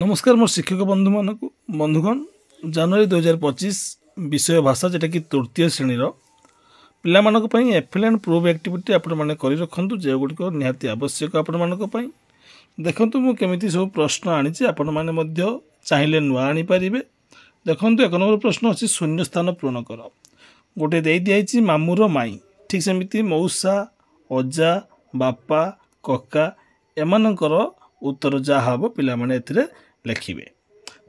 नमस्कार मोर शिक्षक बंधु मान बंधुगण जनवरी 2025 विषय भाषा जेटा कि तृतीय श्रेणी पाई एफएल एंड प्रूव एक्टिविटी आपण मैंने कर रखु जो गुड़िक निहाती आवश्यक आपण मानी देखु मुझे सब प्रश्न आनी आपण मैंने चाहिए नुआ आनीपारे। देखो एक नंबर प्रश्न अच्छी शून्य स्थान पूरण कर गोटे दे दिखाई मामूर माई ठीक सेमती मौसा अजा बापा कका एमानकर उत्तर जहाँ हम पे लिखे।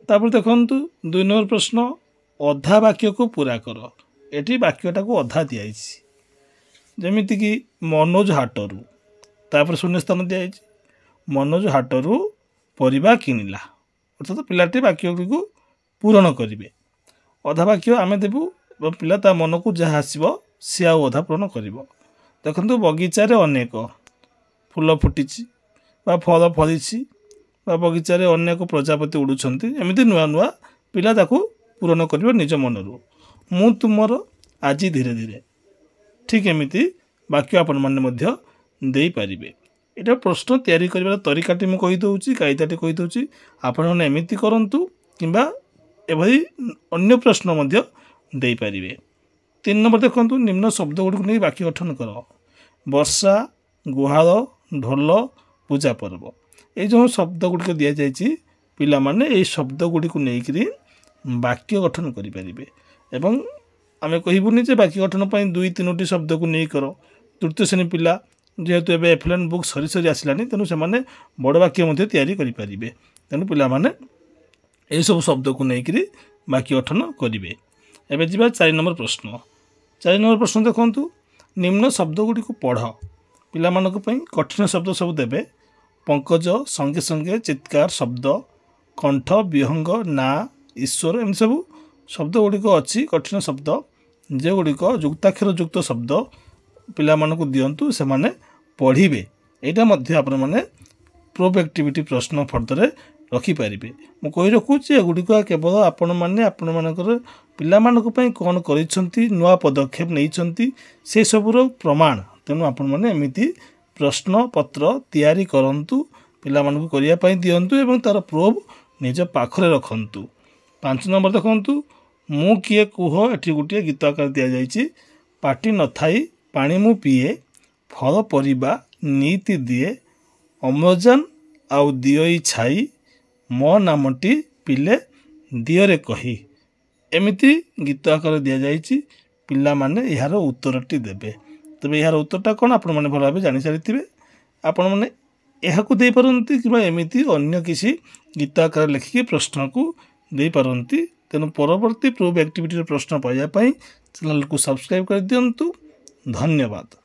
तापर देखु 2 नंबर प्रश्न अधा वाक्य को पूरा कर ये वाक्यटा को अधा दिखाई जमीती कि मनोज हाटरू तापर शून्य स्थान दिखाई मनोज हाटरू परिबा किनिला अर्थात पिलाटी वाक्य को पूरण करेंगे। अधा वाक्य आम देवु पिला ता मन को जहाँ आसो सी आधा पूरण कर। देखो बगीचारे अनेक फूल फुटी फल फली बगीचारे अनेक प्रजापति उड़ुंट एमती नुआ नुआ पिला ताकू पूरण कर निज मनरू मु तुमर आज धीरे धीरे ठीक एमती वाक्य आपण मैंने पारे। यहाँ प्रश्न तैयारी कर तरीकाटी मुझे कहीदे कायदाटी कहीदे आपण मैंने करूँ कि एभली अन्य प्रश्न दे पारे। 3 नंबर देखो निम्न शब्द गुड़िक नहीं वाक्य गठन कर वर्षा गुहाल ढोल पूजा पर्व ये जो शब्द गुड़िक दि जाए पिला माने ये शब्द गुड़िक नहीं वाक्य गठन करें। एवं आम कहबूनी वाक्य गठन पर 2-3टी शब्द को नहीं कर तृतीय श्रेणी पिला जेहेतु एवं एफएल बुक सरी सरी आसलानी तेणु से बड़ वाक्य तैयारी करेंगे तेणु पिला माने ये सब शब्द को लेकर वाक्य गठन करेंगे। एवं जी 4 नंबर प्रश्न 4 नंबर प्रश्न देखु निम्न शब्द गुड़ी को पढ़ पिला कठिन शब्द सब देवे पंकज संगे संगे चित्कार शब्द कंठ विहंग ना ईश्वर एम सब शब्द गुड़िक अच्छी कठिन शब्द जे गुड़िक युक्ताक्षर युक्त शब्द पिला दिंतु से माने पढ़े। यहाँ आपण मैंने प्रूफ एक्टिविटी प्रश्न फर्दर रखिपारे। मुझे कही रखुच्छी गुड़िक केवल आपण मैंने आपण मानकर पिला कौन कर नुआ पदक्षेप नहीं से सबूर प्रमाण तेणु आपण मैंने एमती प्रश्न पत्र तैयारी करंतु पिला मानकु करिया पई दियंतु एवं तार प्रूफ निज पाखरे रखंतु। 5 नंबर देखंतु मु किए कुह एठी गुटिया गीत आकार दिया जाइछि पाटी न थाई पानी मु पिए फल परिबा नीति दिए अम्लजान आउ दियोई छाई मो नामटी पिले दियोरे कही एमिति गीत आकार दिया जाइछि पिला माने यार उत्तरटी देबे। तबे यार उत्तरटा कौन आपण मैंने भल भाव जानी सारी आपण मैंने यह दे पारती कि एमती अन्य किसी गीत आकार लिखिकी प्रश्न को दे पारती। तेणु परवर्ती प्रूफ एक्टिविटी प्रश्न पाइबापी चैनल को सब्सक्राइब कर दिंतु। धन्यवाद।